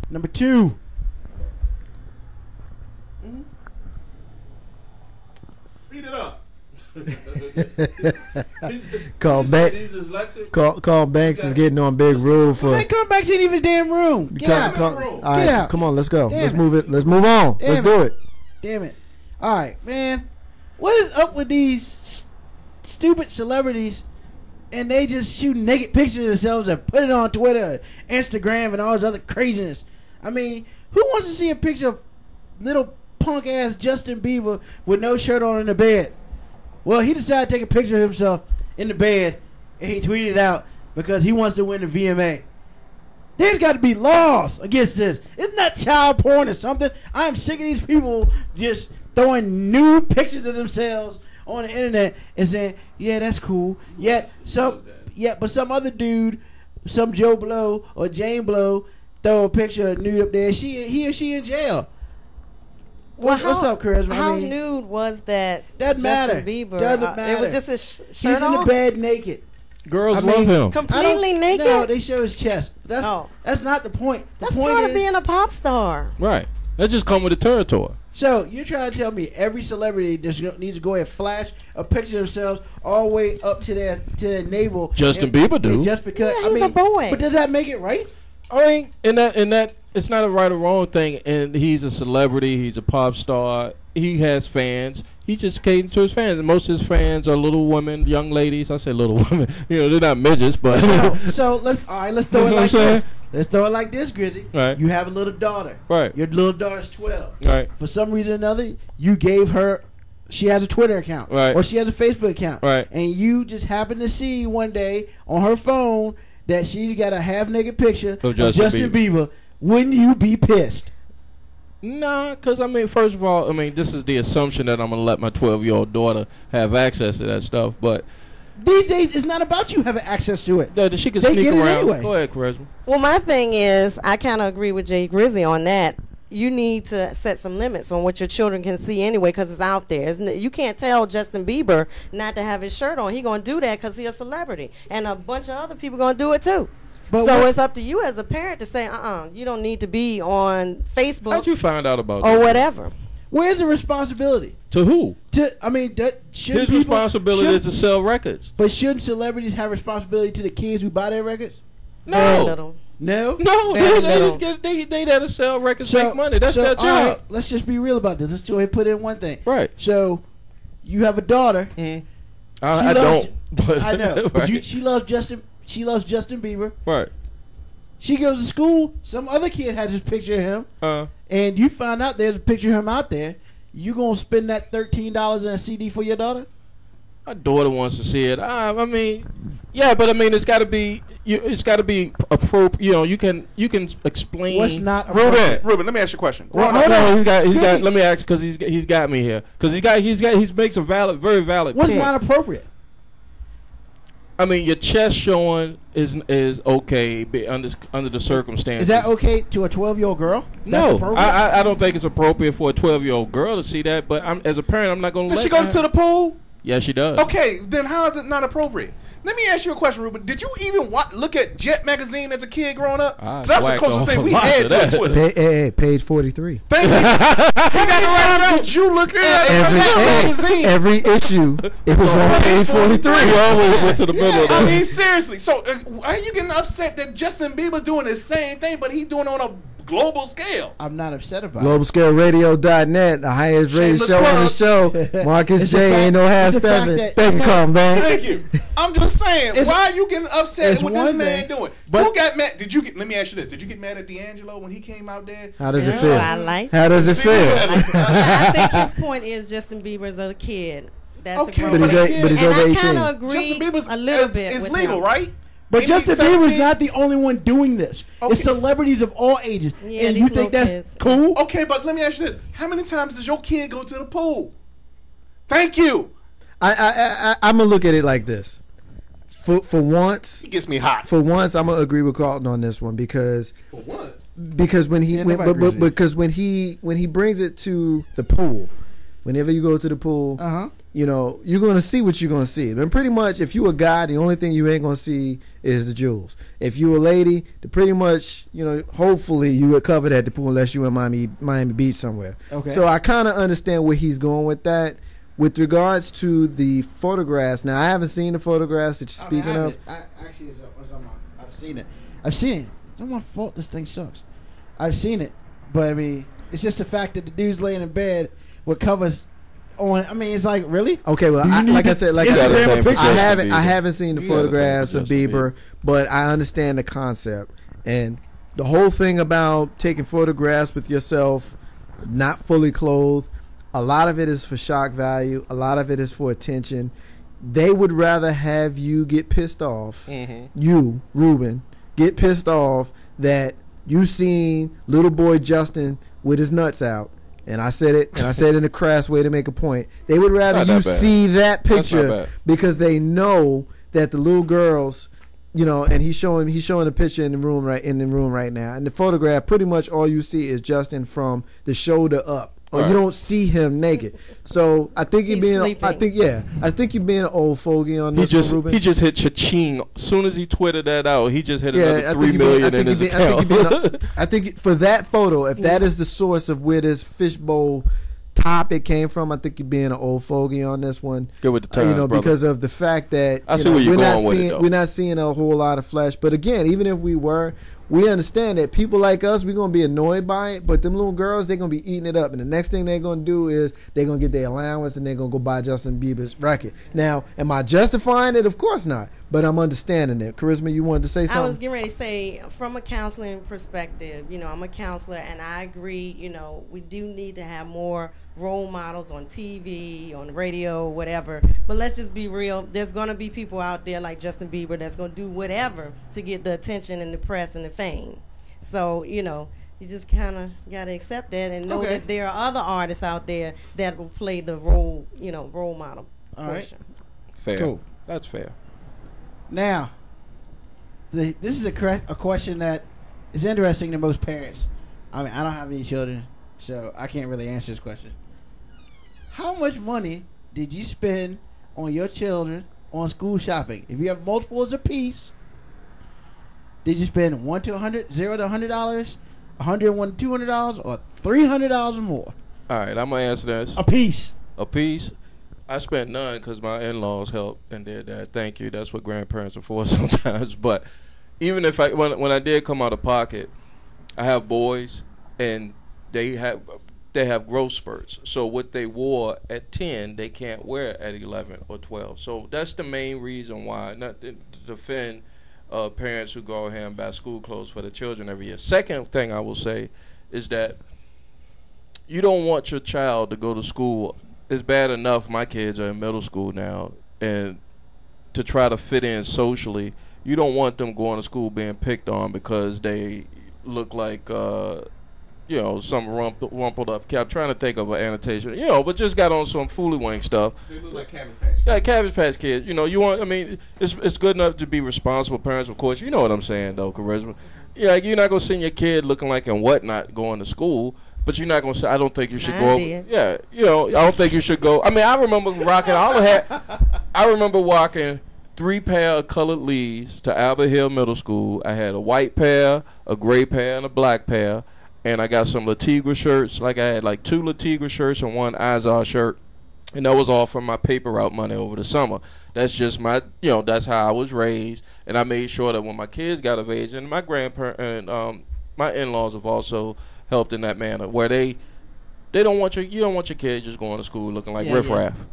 Number 2. Speed it up. Carl Banks is getting on big rule for. Man, Carl Banks ain't even a damn room. Get out. All right, Get out. come on, let's go. Damn Let's it. move it. Let's move on. Damn Let's it. do it. Damn it. All right, man. What is up with these stupid celebrities and they just shoot naked pictures of themselves and put it on Twitter, Instagram, and all this other craziness? I mean, who wants to see a picture of little punk ass Justin Bieber with no shirt on in the bed? Well, he decided to take a picture of himself in the bed and he tweeted it out because he wants to win the VMA. There's got to be laws against this. Isn't that child porn or something? I'm sick of these people just throwing nude pictures of themselves on the internet and saying, "Yeah, that's cool." But some other dude, some Joe Blow or Jane Blow, throw a picture of nude up there. He or she in jail. Well, What's up, Chris? How nude was that? Doesn't matter. Justin Bieber. Doesn't matter. It was just his shirt He's in on. the bed naked. Girls love him. Completely naked. No, they show his chest. That's not the point. The That's point part is, of being a pop star. Right. That just come with the territory. So you're trying to tell me every celebrity just needs to go ahead and flash a picture of themselves all the way up to their navel? Justin Bieber do. Just because He's a boy. But does that make it right? I mean, in that, it's not a right or wrong thing. And he's a celebrity. He's a pop star. He has fans. He just caters to his fans. And most of his fans are little women, young ladies. I say little women. They're not midgets, but so let's throw it like this. Let's throw it like this, Grizzy. Right. You have a little daughter. Right. Your little daughter's 12. Right. For some reason or another, you gave her. She has a Twitter account. Right. Or she has a Facebook account. Right. And you just happen to see one day on her phone that she got a half naked picture of Justin Bieber. Wouldn't you be pissed? Nah, because, first of all, this is the assumption that I'm going to let my 12-year-old daughter have access to that stuff. But these days, it's not about you having access to it. She can They sneak get it around. anyway. Go ahead, Charisma. Well, my thing is, I kind of agree with Jay Grizzy on that. You need to set some limits on what your children can see anyway, because it's out there. You can't tell Justin Bieber not to have his shirt on. He's going to do that because he's a celebrity. And a bunch of other people going to do it too. But so it's up to you as a parent to say, you don't need to be on Facebook. How'd you find out about or that? whatever. Where's the responsibility? To who? His responsibility is to sell records. But shouldn't celebrities have responsibility to the kids who buy their records? No. No? They there to sell records, make money. That's their job. All right, let's just be real about this. Let's go ahead and put in one thing. Right. So, you have a daughter. I don't. But I know. But she loves Justin. She loves Justin Bieber. Right. She goes to school. Some other kid has this picture of him. And you find out there's a picture of him out there. You going to spend that $13 in a CD for your daughter? My daughter wants to see it. Yeah, but it's got to be. It's got to be appropriate. You can explain. What's not appropriate? Ruben, let me ask you a question. Well, no, he's got. Let me ask because he's got me here because he makes a very valid. What's point. not appropriate? Your chest showing is okay under the circumstances. Is that okay to a 12-year-old girl? No, I don't think it's appropriate for a 12-year-old girl to see that. But as a parent, I'm not going to. Does she go to the pool? Yeah, she does. Okay, then how is it not appropriate? Let me ask you a question, Ruben. Did you even look at Jet magazine as a kid growing up? That's the closest thing we had to Twitter. Hey, page 43. Thank you. How many times did you look at Jet magazine? Every issue, it was on page 43. We always went to the middle of that. Seriously. So why are you getting upset that Justin Bieber doing the same thing, but he doing it on a global scale? I'm not upset about it. GlobalScaleRadio.net, the highest rated show on the show. Marcus J. Ain't no half stepping. Thank you, Carl Banks. Thank you. I'm just saying, why are you getting upset with this man doing? Who got mad? Let me ask you this. Did you get mad at D'Angelo when he came out there? How does it feel? How does it feel? I think his point is Justin Bieber's a kid. That's okay, but he's over 18. I kind of agree Justin Bieber's a little bit. It's with legal, him. right? But Justin Bieber's not the only one doing this. Okay. It's celebrities of all ages. Yeah, and you think that's kids. cool? Okay, but let me ask you this. How many times does your kid go to the pool? Thank you. I'm going to look at it like this. For once, he gets me hot. For once, I'm gonna agree with Carlton on this one because when he brings it to the pool, whenever you go to the pool, you know, you're going to see what you're going to see. And pretty much, if you a guy, the only thing you ain't going to see is the jewels. If you a lady, pretty much, you know, hopefully you are covered at the pool unless you in Miami Beach somewhere. Okay. So I kind of understand where he's going with that. With regards to the photographs, now I haven't seen the photographs that you're speaking of. Actually, I've seen it. It's not my fault. This thing sucks. I've seen it, but I mean, it's just the fact that the dude's laying in bed with covers on. I mean, it's like, really? Okay, well, like I said, I haven't seen the photographs of Bieber, but I understand the concept and the whole thing about taking photographs with yourself not fully clothed. A lot of it is for shock value. A lot of it is for attention. They would rather have you get pissed off. You, Ruben, get pissed off that you seen little boy Justin with his nuts out. And I said it in a crass way to make a point. They would rather you see that picture because they know that the little girls, you know, and he's showing a picture in the room right now. And the photograph, pretty much all you see is Justin from the shoulder up. Or you don't see him naked. So I think you're being an old fogey on this one, Ruben. He just hit cha-ching. As soon as he tweeted that out, he just hit another 3 million in his account. I think for that photo, if that is the source of where this Fishbowl topic came from, I think you're being an old fogey on this one. Good with the times, you know, brother. Because of the fact that we're not seeing a whole lot of flesh. But again, even if we were, we understand that people like us, we're going to be annoyed by it, but them little girls, they're going to be eating it up. And the next thing they're going to do is they're going to get their allowance and they're going to go buy Justin Bieber's record. Now, am I justifying it? Of course not. But I'm understanding it. Charisma, you wanted to say something? I was getting ready to say, from a counseling perspective, you know, I'm a counselor, and I agree, you know, we do need to have more role models on TV, on the radio, whatever. But let's just be real. There's going to be people out there like Justin Bieber that's going to do whatever to get the attention and the press and the fame. So, you know, you just kind of got to accept that and know that there are other artists out there that will play the role, you know, role model portion. Right. Fair. Cool. That's fair. Now, this is a question that is interesting to most parents. I mean, I don't have any children, so I can't really answer this question. How much money did you spend on your children on school shopping? If you have multiples apiece, did you spend $1 to $100, $0 to $100, $101 to $200, or $300 or more? All right, I'm gonna answer this. A piece. I spent none because my in-laws helped and did that. Thank you. That's what grandparents are for sometimes. But even if when I did come out of pocket, I have boys and they have growth spurts. So what they wore at 10, they can't wear at 11 or 12. So that's the main reason why, not to defend parents who go ahead and buy school clothes for their children every year. Second thing I will say is that you don't want your child to go to school. It's bad enough my kids are in middle school now, and to try to fit in socially, you don't want them going to school being picked on because they look like you know, some rumpled up cat. I'm trying to think of an annotation, you know, but just got on some foolywang stuff. They look like Cabbage Patch Kids. Yeah, Cabbage Patch Kids. You know, I mean, it's good enough to be responsible parents, of course. You know what I'm saying, though, Charisma. Yeah, you're not going to send your kid looking like and whatnot going to school, but you're not going to say, I don't think you should go. Yeah, you know, I don't think you should go. I mean, I remember walking 3 pair of colored leads to Albert Hill Middle School. I had a white pair, a gray pair, and a black pair. And I got some Latigra shirts. Like I had like 2 Latigra shirts and 1 Izar shirt. And that was all from my paper route money over the summer. That's just my, you know, that's how I was raised. And I made sure that when my kids got of age, and my grandparents and my in-laws have also helped in that manner, where you don't want your kids just going to school looking like riffraff.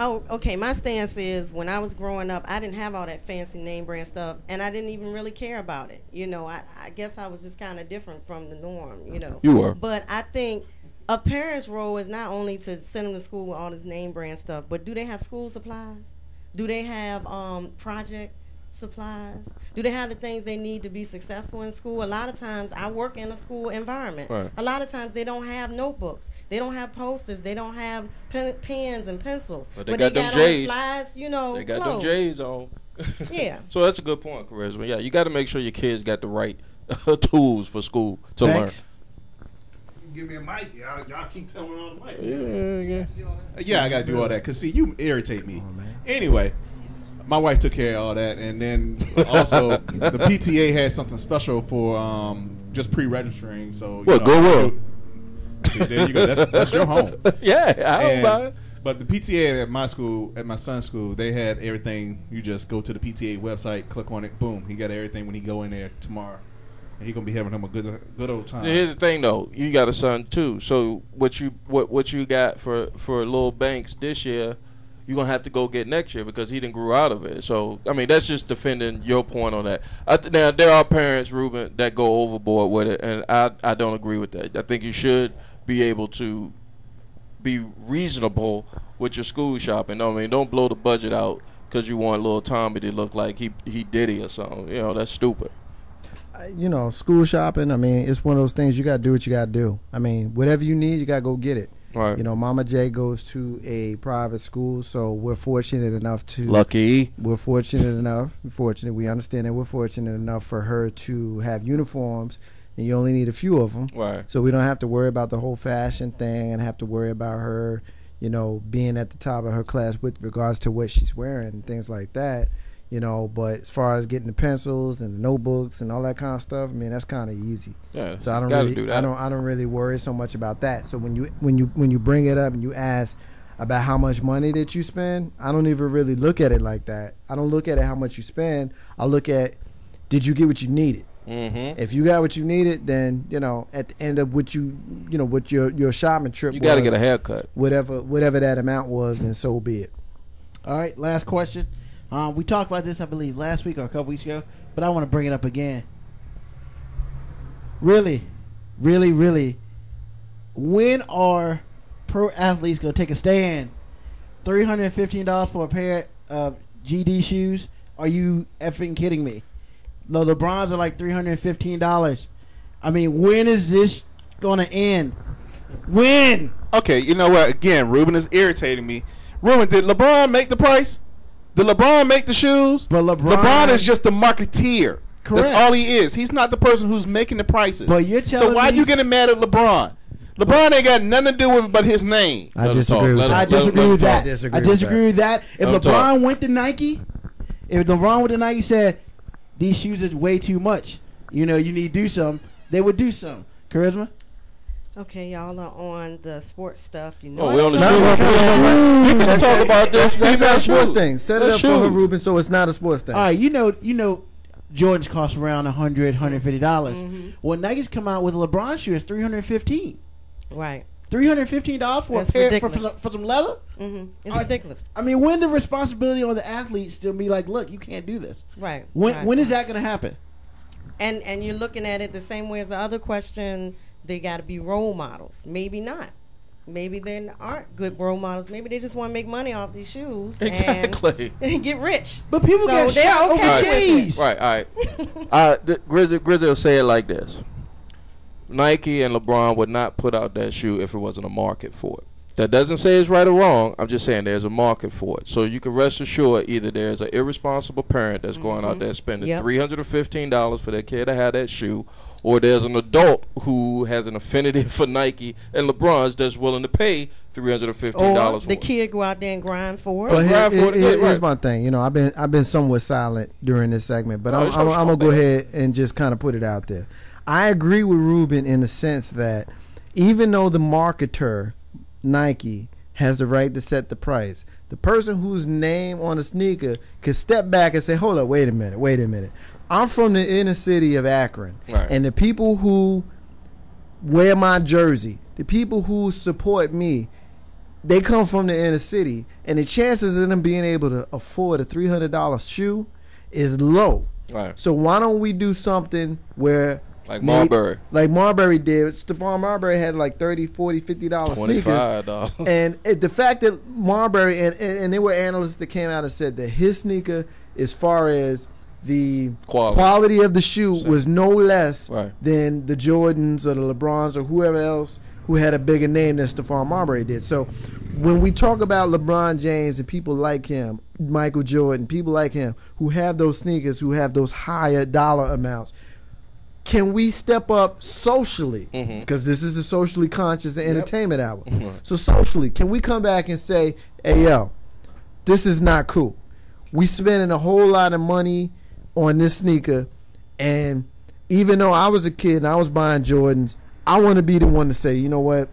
Oh, okay. My stance is when I was growing up, I didn't have all that fancy name brand stuff, and I didn't even really care about it. You know, I guess I was just kind of different from the norm, you know. You were. But I think a parent's role is not only to send them to school with all this name brand stuff, but do they have school supplies? Do they have project supplies? Do they have the things they need to be successful in school? A lot of times, I work in a school environment. Right. A lot of times, they don't have notebooks. They don't have posters. They don't have pens and pencils. But they got them J's. Flies, you know, they got clothes. them J's on. Yeah. So that's a good point, Charisma. Yeah, you got to make sure your kids got the right tools for school to learn. give me a mic. Y'all keep telling me on the mic. Yeah, I gotta do all that because see, you irritate me. Anyway, my wife took care of all that, and then also the PTA had something special for just pre-registering. So well, go world. There you go. That's your home. Yeah, I don't mind. But the PTA at my school, at my son's school, they had everything. You just go to the PTA website, click on it, boom. He got everything when he go in there tomorrow. And he gonna be having him a good old time. Here's the thing, though. You got a son too. So what you got for Lil Banks this year, you're gonna have to go get next year because he didn't grew out of it. So I mean, that's just defending your point on that. Now there are parents, Ruben, that go overboard with it, and I don't agree with that. I think you should be able to be reasonable with your school shopping. I mean, don't blow the budget out because you want little Tommy to look like he Diddy or something. You know, that's stupid. School shopping, I mean, it's one of those things you got to do what you got to do. I mean, whatever you need, you got to go get it. Right. Mama J goes to a private school, so we're fortunate enough to... Lucky. We understand that we're fortunate enough for her to have uniforms, and you only need a few of them. Right. So we don't have to worry about the whole fashion thing and have to worry about her, being at the top of her class with regards to what she's wearing and things like that. But as far as getting the pencils and the notebooks and all that kind of stuff, I mean, that's kind of easy. Yeah, so I don't really worry so much about that. So when you bring it up and you ask about how much money that you spend, I don't even really look at it like that. I don't look at it how much you spend. I look at, did you get what you needed? Mm-hmm. If you got what you needed, then at the end of what what your shopping trip, you got to get a haircut. Whatever that amount was, then so be it. All right, last question. We talked about this, I believe, last week or a couple weeks ago, but I want to bring it up again. Really, really, really, when are pro athletes going to take a stand? $315 for a pair of GD shoes? Are you effing kidding me? No, LeBron's are like $315. I mean, when is this going to end? When? Okay, you know what? Again, Ruben is irritating me. Ruben, did LeBron make the price? Did LeBron make the shoes? But LeBron is just the marketeer. Correct. That's all he is. He's not the person who's making the prices. But you're telling me... So why are you getting mad at LeBron? LeBron ain't got nothing to do with it but his name. I disagree with that. I disagree with that. If LeBron went to Nike, said, these shoes are way too much, you need to do something, they would do something. Charisma? Okay, y'all are on the sports stuff. We on the show. You can talk about this. That's not a sports thing. Set it up for her, Ruben, so it's not a sports thing. All right, Jordans cost around $100, $150. Mm-hmm. Well, Nike's come out with a LeBron shoe, it's $315. Right. $315 for a pair for some leather? Mm-hmm. It's ridiculous. I mean, when the responsibility on the athletes to be like, look, you can't do this. Right. When is that going to happen? And you're looking at it the same way as the other question. They got to be role models. Maybe not. Maybe they aren't good role models. Maybe they just want to make money off these shoes and get rich. But people get shot over J's. Right, all right. Grizzly will say it like this. Nike and LeBron would not put out that shoe if it wasn't a market for it. That doesn't say it's right or wrong. I'm just saying there's a market for it. So you can rest assured either there's an irresponsible parent that's going out there spending $315 for their kid to have that shoe, or there's an adult who has an affinity for Nike and LeBron's that's willing to pay $315 for the kid go out there and grind for it. Well, here's my thing. I've been somewhat silent during this segment, but I'm gonna go ahead and just kind of put it out there. I agree with Ruben in the sense that even though the marketer Nike has the right to set the price, the person whose name on a sneaker could step back and say, hold up, wait a minute. I'm from the inner city of Akron, and the people who wear my jersey, the people who support me, they come from the inner city, and the chances of them being able to afford a $300 shoe is low. Right. So why don't we do something where like Marbury. Like Marbury did. Stephon Marbury had like $30, $40, $50 sneakers. $25. And the fact that Marbury, and there were analysts that came out and said that his sneaker, as far as the quality of the shoe, was no less than the Jordans or the LeBrons or whoever else who had a bigger name than Stephon Marbury did. So when we talk about LeBron James and people like him, Michael Jordan, people like him who have those sneakers, who have those higher dollar amounts, can we step up socially? Because this is a socially conscious entertainment hour. So socially, can we come back and say, hey, yo, this is not cool. We spending a whole lot of money on this sneaker, and even though I was a kid and I was buying Jordans, I want to be the one to say, you know what,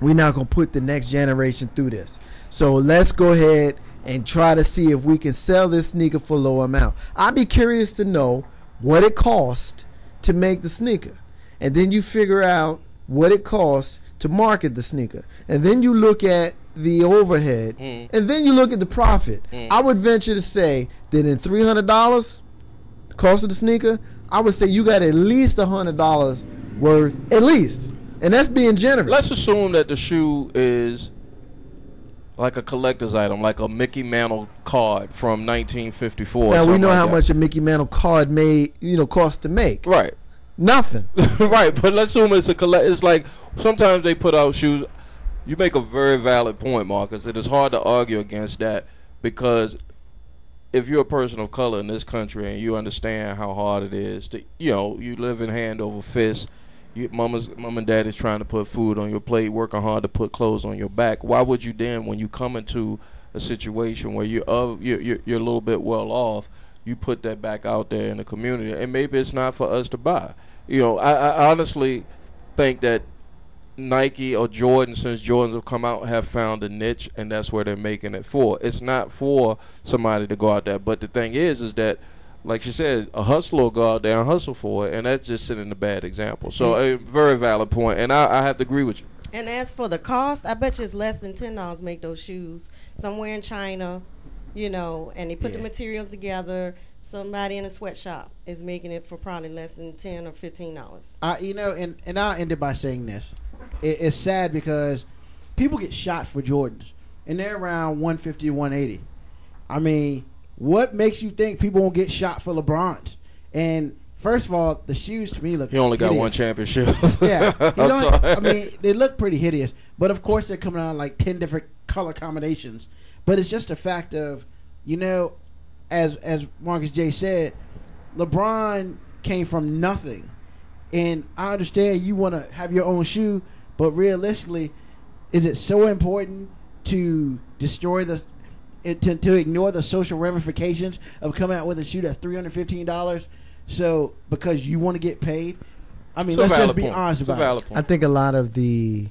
we're not going to put the next generation through this. So let's go ahead and try to see if we can sell this sneaker for a low amount. I'd be curious to know what it cost to make the sneaker. And then you figure out what it costs to market the sneaker. And then you look at the overhead. And then you look at the profit. I would venture to say that in $300, the cost of the sneaker, I would say you got at least $100 worth, at least. And that's being generous. Let's assume that the shoe is like a collector's item, like a Mickey Mantle card from 1954. Now we know how much a Mickey Mantle card cost to make. Right. Nothing. Right, but let's assume it's a it's like sometimes they put out shoes. You make a very valid point, Marcus. It is hard to argue against that, because if you're a person of color in this country and you understand how hard it is to, you live in hand over fist. Mom and dad is trying to put food on your plate, working hard to put clothes on your back. Why would you then, when you come into a situation where you're a little bit well off, you put that back out there in the community? And maybe it's not for us to buy. I honestly think that Nike or Jordan, since Jordans have come out, have found a niche, and that's where they're making it for. It's not for somebody to go out there. But the thing is that, like she said, a hustler will go out there and hustle for it, and that's just setting a bad example. So a very valid point, and I have to agree with you. And as for the cost, I bet you it's less than $10 to make those shoes somewhere in China, and they put the materials together. Somebody in a sweatshop is making it for probably less than $10 or $15. And I'll end it by saying this. It's sad because people get shot for Jordans, and they're around 150, 180. I mean, what makes you think people won't get shot for LeBrons? And first of all, the shoes to me look He only got hideous. one championship. Yeah. They look pretty hideous. But, of course, they're coming out like 10 different color combinations. But it's just a fact of, as Marcus J. said, LeBron came from nothing. And I understand you want to have your own shoe, but realistically, is it so important to destroy to ignore the social ramifications of coming out with a shoe that's $315? So because you want to get paid? I mean, let's just be honest about it. I think a lot of the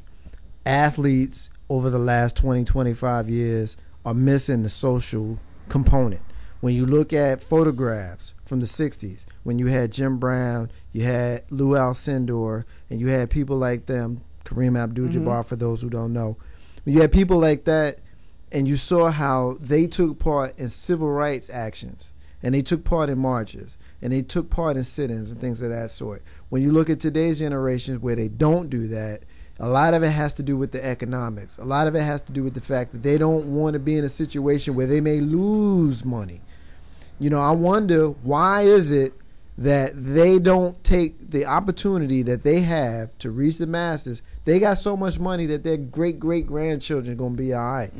athletes over the last 20, 25 years are missing the social component. When you look at photographs from the 60s, when you had Jim Brown, you had Lou Alcindor, and you had people like them, Kareem Abdul-Jabbar, for those who don't know. When you had people like that, and you saw how they took part in civil rights actions, and they took part in marches, and they took part in sit-ins and things of that sort. When you look at today's generations where they don't do that, a lot of it has to do with the economics. A lot of it has to do with the fact that they don't want to be in a situation where they may lose money. I wonder, why is it that they don't take the opportunity that they have to reach the masses? They got so much money that their great-great-grandchildren are going to be all right.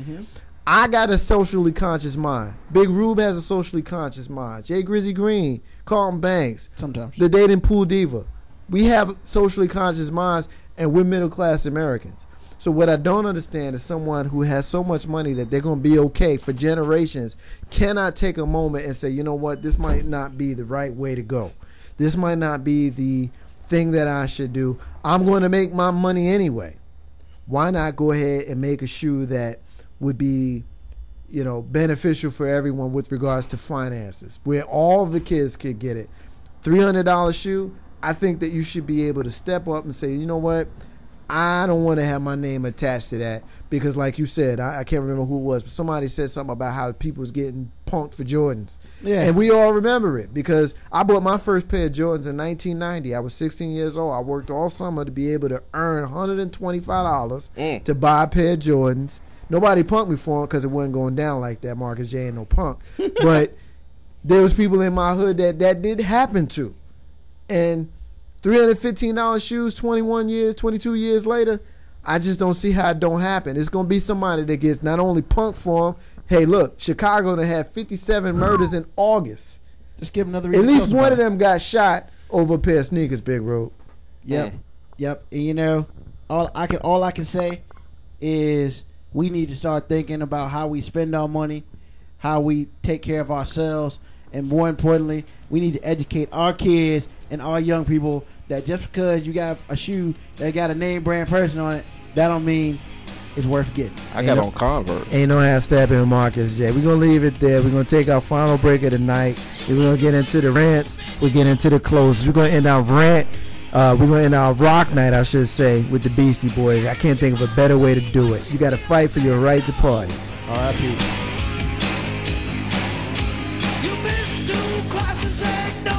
I got a socially conscious mind. Big Rube has a socially conscious mind. Jay Grizzy Green, Carlton Banks. Sometimes. The Dating Pool Diva. We have socially conscious minds, and we're middle-class Americans. So what I don't understand is someone who has so much money that they're going to be okay for generations cannot take a moment and say, you know what, this might not be the right way to go. This might not be the thing that I should do. I'm going to make my money anyway. Why not go ahead and make a shoe that would be, beneficial for everyone with regards to finances, where all the kids could get it? $300 shoe, I think that you should be able to step up and say, you know what, I don't want to have my name attached to that, because like you said, I can't remember who it was, but somebody said something about how people was getting punked for Jordans. Yeah. And we all remember it, because I bought my first pair of Jordans in 1990. I was 16 years old. I worked all summer to be able to earn $125 to buy a pair of Jordans. Nobody punked me for them because it wasn't going down like that. Marcus J ain't no punk. But there was people in my hood that did happen to. And $315 shoes 21 years, 22 years later, I just don't see how it don't happen. It's going to be somebody that gets not only punked for them. Hey, look, Chicago done had 57 murders in August. Just give another reason. At least one of them got shot over a pair of sneakers, Big Road. Yep. And you know, all I can say is we need to start thinking about how we spend our money, how we take care of ourselves, and more importantly, we need to educate our kids and our young people that just because you got a shoe that got a name brand person on it, that don't mean it's worth getting. I got on Converse. Ain't no half Steppin with Marcus J. We're going to leave it there. We're going to take our final break of the night. We're going to get into the rants. We'll get into the closes. We're going to end our rant. We're going to end our rock night, I should say, with the Beastie Boys. I can't think of a better way to do it. You got to fight for your right to party. R.I.P. You missed 2 classes and no